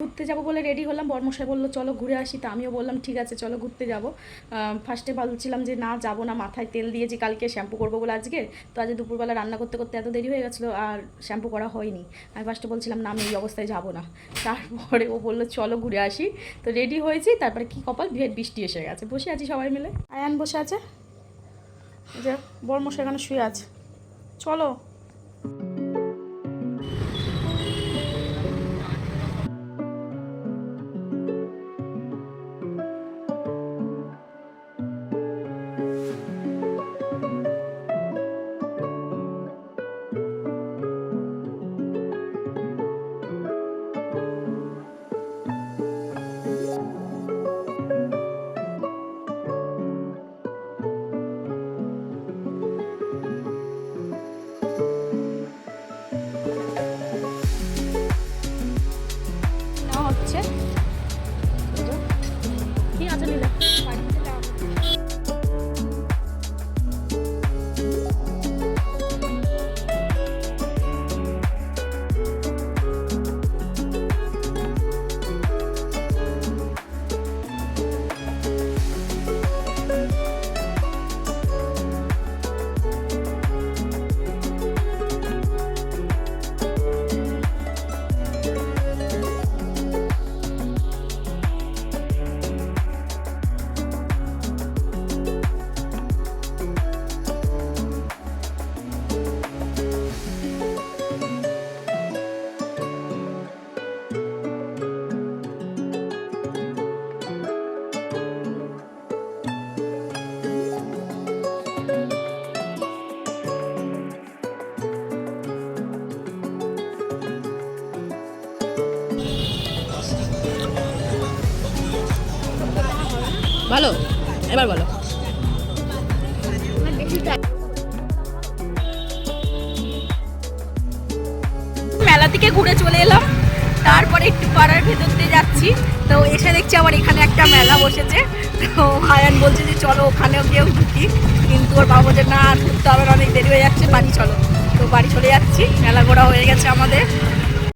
ঘুরতে যাবো বলে রেডি হলাম, বর্মশাই বললো চলো ঘুরে আসি, তা আমিও বললাম ঠিক আছে চলো ঘুরতে যাবো। ফার্স্টে ভাবছিলাম যে না যাবো না, মাথায় তেল দিয়েছি কালকে শ্যাম্পু করবো বলে আজকে, তো আজ দুপুরবেলা রান্না করতে করতে এত দেরি হয়ে গেছিলো আর শ্যাম্পু করা হয়নি। আমি ফার্স্টে বলছিলাম না আমি এই অবস্থায় যাবো না, তারপরে ও বললো চলো ঘুরে আসি, তো রেডি হয়েছি। তারপরে কি কপাল, বৃষ্টি এসে গেছে, বসে আছি সবাই মিলে। আয়ান বসে আছে, যে বর্মশাই এখানে শুয়ে আছে, চলো। হচ্ছে ঠিক আছে নিলে ভালো। এবার বলো। মেলা থেকে ঘুরে চলে এলাম, তারপরে একটু পাড়ার ভেতর দিয়ে যাচ্ছি, তো এসে দেখছি আবার এখানে একটা মেলা বসেছে। তো আয়ান বলছে যে চলো ওখানেও গিয়েও ঢুকি, কিন্তু ওর বাবা বলছে না আর ঘুরতে হবে, অনেক দেরি হয়ে যাচ্ছে, বাড়ি চলো। তো বাড়ি চলে যাচ্ছি, মেলা ঘোরা হয়ে গেছে আমাদের।